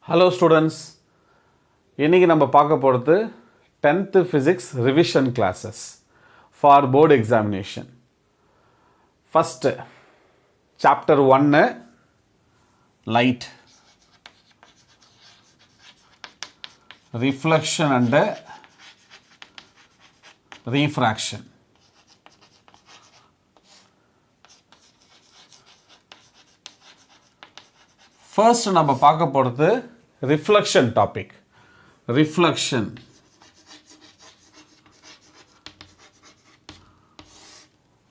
Hello students, இன்றைக்கி நம்ம பார்க்க போகிறது 10th physics revision classes for board examination. First chapter 1 light, reflection and refraction. First நம்ம பார்க்க போகிறது reflection topic. Reflection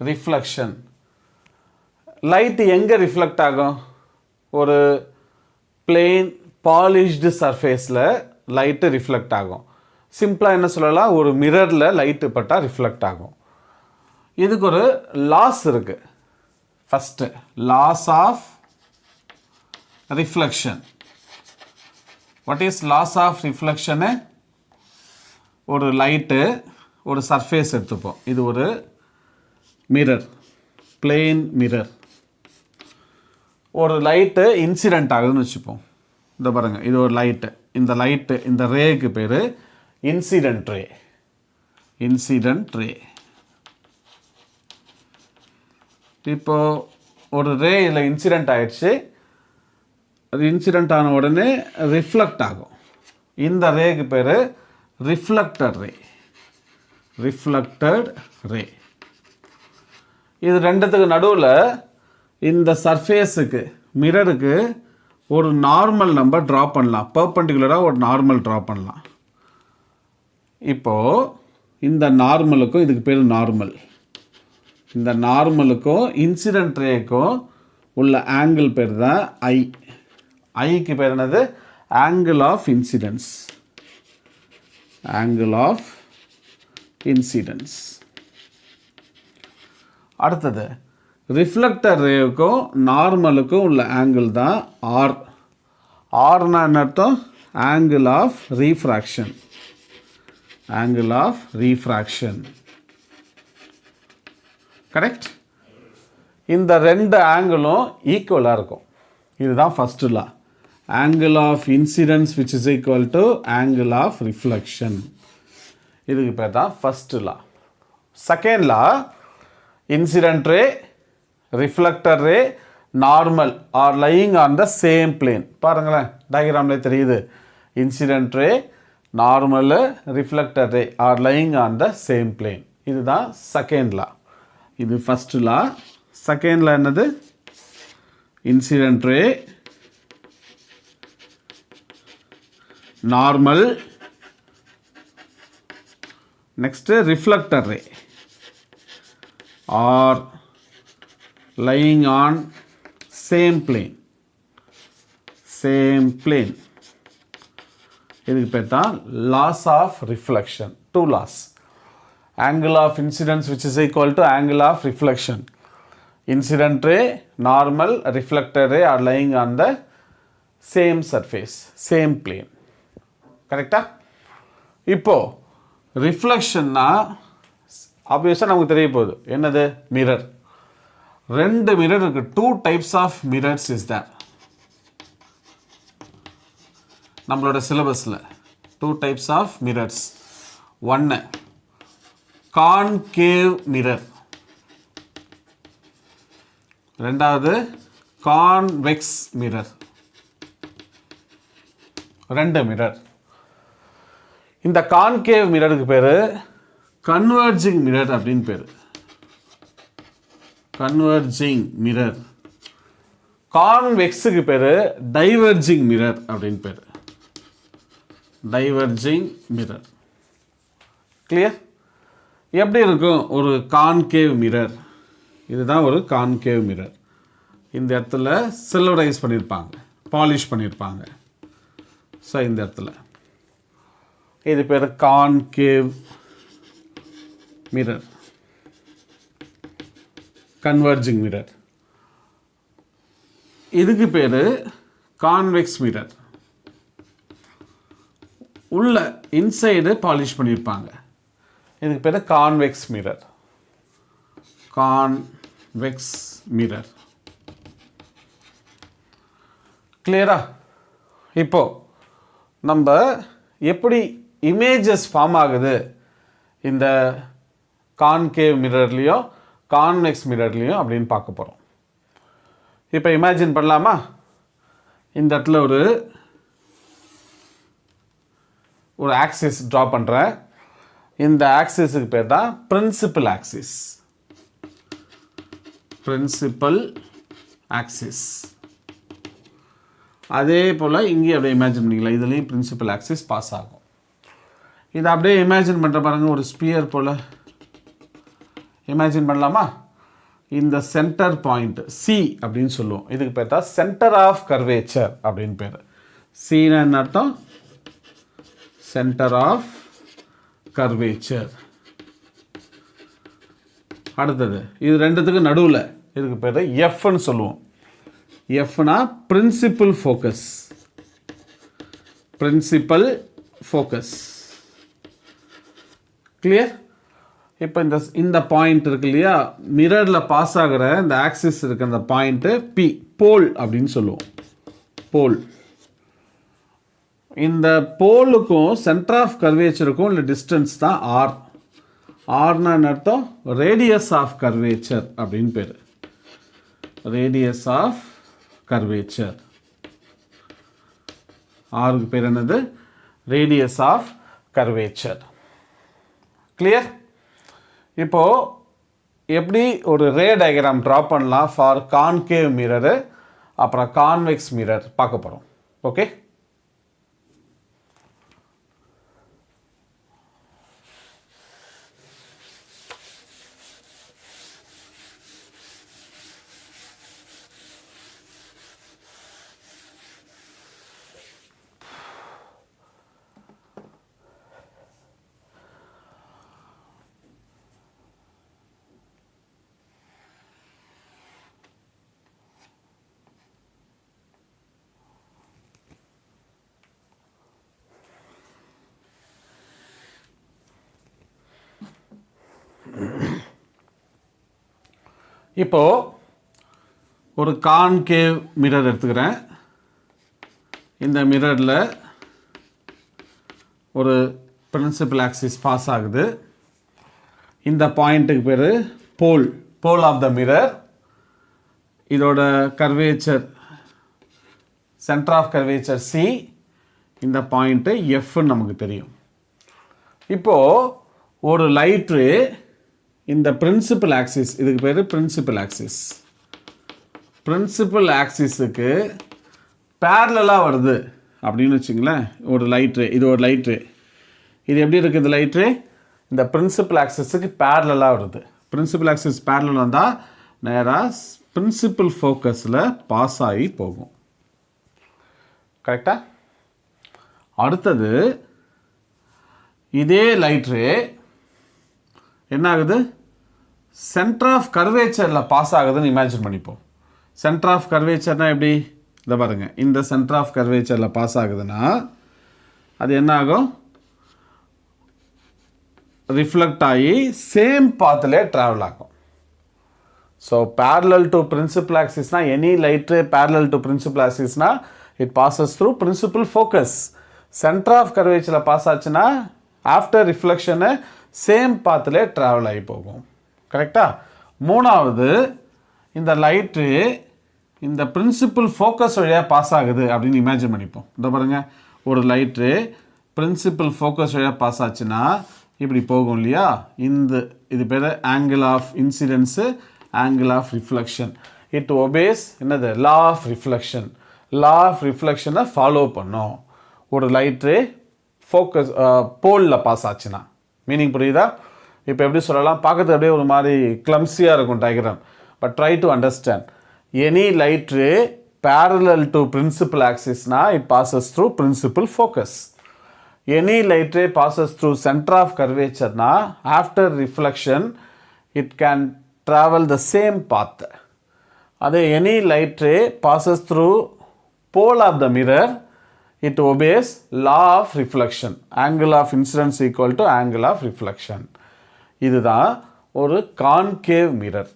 reflection light எங்கே ரிஃப்ளெக்ட் ஆகும்? ஒரு பிளெயின் பாலிஷ்டு சர்ஃபேஸில் லைட்டு ரிஃப்ளெக்ட் ஆகும். சிம்பிளாக என்ன சொல்லலாம், ஒரு மிரரில் லைட்டு பட்டால் ரிஃப்ளெக்ட் ஆகும். இதுக்கு ஒரு லாஸ் இருக்குது. First loss of reflection. What is loss of reflection? ஒரு லைட்டு ஒரு சர்ஃபேஸ் எடுத்துப்போம். இது ஒரு மிரர், பிளெயின் மிரர். ஒரு லைட்டு இன்சிடென்ட் ஆகுதுன்னு வச்சுப்போம். இந்த பாருங்கள், இது ஒரு லைட்டு. இந்த லைட்டு, இந்த ரேக்கு பேர் இன்சிடென்ட் ரே. Incident ray. இப்போது ஒரு ரே இதில் இன்சிடென்ட் ஆகிடுச்சு. அது இன்சிடென்ட் ஆன உடனே ரிஃப்ளெக்ட் ஆகும். இந்த ரேக்கு பேர் ரிஃப்ளெக்டட் ரே. ரிஃப்ளெக்டட் ரே. இது ரெண்டுத்துக்கு நடுவில் இந்த சர்ஃபேஸுக்கு, மிரருக்கு ஒரு நார்மல் நம்பர் ட்ரா பண்ணலாம். பர்பெண்டிகுலராக ஒரு நார்மல் ட்ரா பண்ணலாம். இப்போது இந்த நார்மலுக்கும், இதுக்கு பேர் நார்மல், இந்த நார்மலுக்கும் இன்சிடென்ட் ரேக்கும் உள்ள ஆங்கிள் பேர் தான் ஐ. ஐக்கு பேர் என்னது? Angle of incidence. Angle of incidence. அடுத்தது ரிஃப்ளெக்டர் ரேவுக்கும் நார்மலுக்கும் உள்ள ஆங்கிள் தான் ஆர். ஆர்னா என்ன அர்த்தம்? Angle of refraction. Angle of refraction. Correct? இந்த ரெண்டு ஆங்கிளும் ஈக்குவலாக இருக்கும். இதுதான் first law. angle of incidence which is equal to angle of reflection. இதுக்கு பேர் தான் first law. Second law, incident ray, reflector ray, normal are lying on the same plane. பாருங்களேன், டயக்ராம்ல தெரியுது. incident ray, normal, reflector ray are lying on the same plane. இதுதான் second law. இது first லா. Second law என்னது? incident ray, normal, next reflector ray are lying on same plane. Same plane. இதுக்கு பேர் தான் loss of reflection. Two laws. Angle of incidence which is equal to angle of reflection. Incident ray, normal, reflector ray are lying on the same surface, same plane. கரெக்டா? இப்போ ரிஃப்ளெக்ஷன்னா ஆப்வியஸாக நமக்கு தெரிய போகுது. என்னது? மிரர். ரெண்டு மிரர் இருக்கு. 2 types of mirrors is there. நம்மளோட சிலபஸில் 2 types of mirrors. ஒன்று கான்கேவ் மிரர், ரெண்டாவது கான்வெக்ஸ் மிரர். ரெண்டு மிரர். இந்த கான்கேவ் மிரருக்கு பேர் கன்வர்ஜிங் மிரர் அப்படின்னு பேர். Converging mirror. கான்வெக்ஸுக்கு பேர் டைவர்ஜிங் மிரர் அப்படின்னு பேர். Diverging mirror. கிளியர்? எப்படி இருக்கும் ஒரு கான்கேவ் மிரர்? இதுதான் ஒரு கான்கேவ் மிரர். இந்த இடத்துல சில்வரைஸ் பண்ணியிருப்பாங்க, பாலிஷ் பண்ணியிருப்பாங்க. ஸோ இந்த இடத்துல இது பேர் கான்கேவ் மிரர், கன்வர்ஜிங் மிரர். இதுக்கு பேர் கான்வெக்ஸ் மிரர். உள்ள இன்சைடு பாலிஷ் பண்ணியிருப்பாங்க. இதுக்கு பேர் கான்வெக்ஸ் மிரர். Convex mirror. கிளியரா? இப்போது நம்ம எப்படி இமேஜஸ் ஃபார்ம் ஆகுது இந்த கான்கேவ் மிரர்லேயும் கான்வெக்ஸ் மிரர்லேயும் அப்படின்னு பார்க்க போகிறோம். இப்போ இமேஜின் பண்ணலாமா? இந்த இடத்துல ஒரு ஆக்சிஸ் ட்ரா பண்ணுறேன். இந்த ஆக்சிஸுக்கு பேர் தான் பிரின்சிபல் ஆக்சிஸ். Principal axis. அதே போல் இங்கேயும் அப்படியே இமேஜின் பண்ணிக்கலாம். இதுலேயும் பிரின்சிபல் ஆக்சிஸ் பாஸ் ஆகும். இதை அப்படியே இமேஜின் பண்ணுற பாருங்க, ஒரு ஸ்பியர் போல் இமேஜின் பண்ணலாமா? இந்த சென்டர் பாயிண்ட் சி அப்படின்னு சொல்லுவோம். இதுக்கு பேர் தான் சென்டர் ஆஃப் கர்வேச்சர் அப்படின்னு பேர். சின்னு என்ன அர்த்தம்? Centre of curvature. அடுத்தது இது ரெண்டுத்துக்கு நடுவில் இதுக்கு பேர் எஃப்னு சொல்லுவோம். எஃப்னா principal focus. Principal focus. Clear? இப்போ இந்த பாயிண்ட் இருக்கு இல்லையா, மிரரில் பாஸ் ஆகிற இந்த ஆக்சிஸ் இருக்க அந்த பாயிண்ட்டு பி, போல் அப்படின்னு சொல்லுவோம். போல். இந்த போலுக்கும் சென்டர் ஆஃப் கர்வேச்சருக்கும் உள்ள டிஸ்டன்ஸ் தான் ஆர். ஆர்னா அர்த்தம் ரேடியஸ் ஆஃப் கர்வேச்சர் அப்படின்னு பேர். Radius of curvature. ஆருக்கு பேர் என்னது? Radius of curvature. கிளியர்? இப்போது எப்படி ஒரு ரே டயக்ராம் ட்ரா பண்ணலாம் ஃபார் கான்கேவ் மிரரு அப்புறம் கான்வெக்ஸ் மிரர் பார்க்க போகிறோம். ஓகே, இப்போது ஒரு கான்கேவ் மிரர் எடுத்துக்கிறேன். இந்த மிரரில் ஒரு பிரின்சிபல் ஆக்சிஸ் பாஸ் ஆகுது. இந்த பாயிண்ட்டுக்கு பேர் pole. Pole of the mirror. இதோட curvature centre of curvature C. இந்த பாயிண்ட்டு எஃப்னு நமக்கு தெரியும். இப்போது ஒரு லைட்ரு இந்த பிரின்சிபல் ஆக்சிஸ், இதுக்கு பேர் பிரின்சிபல் ஆக்சிஸ். பிரின்சிபல் ஆக்சிஸுக்கு பேரலாக வருது அப்படின்னு வச்சுங்களேன். ஒரு லைட்ரு, இது ஒரு லைட்ரு. இது எப்படி இருக்குது? இந்த லைட்ரு இந்த பிரின்சிபல் ஆக்சிஸுக்கு பேரலாக வருது. பிரின்சிபல் ஆக்சிஸ் பேரலாக வந்தால் நேராக பிரின்சிபல் ஃபோக்கஸில் பாஸ் ஆகி போகும். கரெக்டாக? அடுத்தது இதே லைட்ரு என்ன ஆகுது? சென்டர் ஆஃப் கர்வேச்சரில் பாஸ் ஆகுதுன்னு இமேஜின் பண்ணிப்போம். சென்டர் ஆஃப் கர்வேச்சர்னா எப்படி? இதை பாருங்க, இந்த சென்டர் ஆஃப் கர்வேச்சரில் பாஸ் ஆகுதுன்னா அது என்ன ஆகும்? ரிஃப்ளெக்ட் ஆகி சேம் பாத்தில் ட்ராவல் ஆகும். So parallel to principal axis na any light ray parallel to principal axis na it passes through principal focus. Center of curvature pass ஆச்சுன்னா after reflection சேம் பாத்தில் travel ஆகி போகும். கரெக்டா? மூணாவது, இந்த லைட்டு இந்த பிரின்சிபல் ஃபோக்கஸ் வழியாக பாஸ் ஆகுது அப்படின்னு இமேஜின் பண்ணிப்போம். இந்த பாருங்கள், ஒரு லைட்டு பிரின்சிபல் ஃபோக்கஸ் வழியாக பாஸ் ஆச்சுன்னா இப்படி போகும் இல்லையா? இது பேர் angle of incidence, angle of reflection. It obeys என்னது? Law of reflection. Law of ரிஃப்ளெக்ஷனை ஃபாலோ பண்ணோம். ஒரு லைட்டு ஃபோக்கஸ் போலில் பாஸ் ஆச்சுன்னா. மீனிங் புரியுதா? இப்போ எப்படி சொல்லலாம்? பார்க்கறது அப்படியே ஒரு மாதிரி கிளம்ஸியாக இருக்கும் diagram. But try to understand. Any light ray parallel to principal axis na it passes through principal focus. Any light ray passes through center of curvature na after reflection it can travel the same path. Ade any light ray passes through pole of the mirror, it obeys law of reflection. Angle of incidence equal to angle of reflection. இதுதான் ஒரு concave mirror.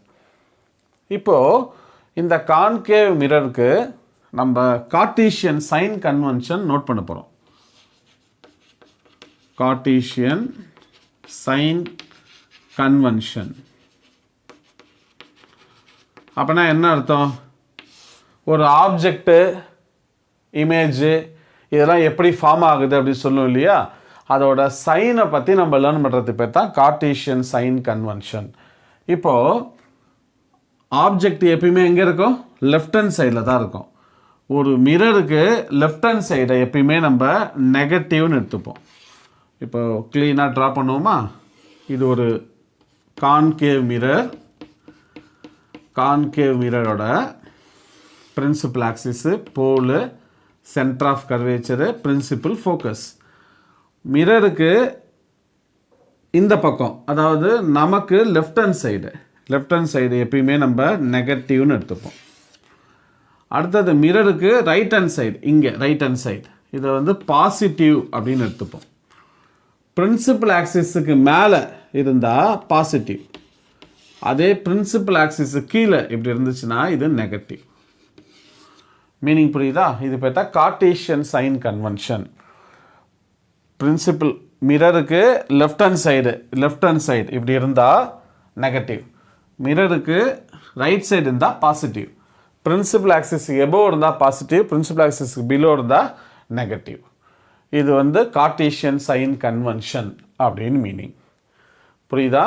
இப்போது இந்த concave மிரருக்கு நம்ம Cartesian sign convention note பண்ண போகிறோம். Cartesian sign convention அப்படின்னா என்ன அர்த்தம்? ஒரு ஆப்ஜெக்ட்டு, இமேஜு இதெல்லாம் எப்படி ஃபார்ம் ஆகுது அப்படின்னு சொல்லுவோம் இல்லையா, அதோட சைனை பற்றி நம்ம லேர்ன் பண்ணுறதுக்கு பேர் தான் கார்ட்டீசியன் சைன் கன்வென்ஷன். இப்போது ஆப்ஜெக்ட் எப்பயுமே எங்கே இருக்கும்? லெஃப்ட் ஹேண்ட் சைடில் தான் இருக்கும். ஒரு மிரருக்கு லெஃப்ட் ஹேண்ட் சைடை எப்பயுமே நம்ம நெகட்டிவ்னு எடுத்துப்போம். இப்போ க்ளீனாக ட்ரா பண்ணுவோமா? இது ஒரு கான்கேவ் மிரர். கான்கேவ் மிரரோட principal axis, pole, centre of curvature, principal focus. மிரருக்கு இந்த பக்கம், அதாவது நமக்கு லெஃப்ட் ஹேண்ட் சைடு எப்பயுமே நம்ம நெகட்டிவ்னு எடுத்துப்போம். அடுத்தது மிரருக்கு ரைட் ஹேண்ட் சைடு, இங்கே ரைட் ஹேண்ட் சைடு இதை வந்து பாசிட்டிவ் அப்படின்னு எடுத்துப்போம். பிரின்சிபல் ஆக்சிஸுக்கு மேலே இருந்தால் பாசிட்டிவ், அதே பிரின்சிபல் ஆக்சிஸு கீழே இப்படி இருந்துச்சுன்னா இது நெகட்டிவ். மீனிங் புரியுதா? இது பார்த்தா கார்ட்டீசியன் சைன் கன்வென்ஷன். பிரின்சிபல் மிரருக்கு லெஃப்ட் ஹேண்ட் சைடு இப்படி இருந்தால் நெகட்டிவ், மிரருக்கு ரைட் சைடு இருந்தால் பாசிட்டிவ், பிரின்சிபல் ஆக்சிஸுக்கு எபோவ் இருந்தால் பாசிட்டிவ், பிரின்சிபல் ஆக்சிஸுக்கு பிலோ இருந்தால் நெகட்டிவ். இது வந்து கார்ட்டீசியன் சைன் கன்வென்ஷன் அப்படின்னு மீனிங். புரியுதா?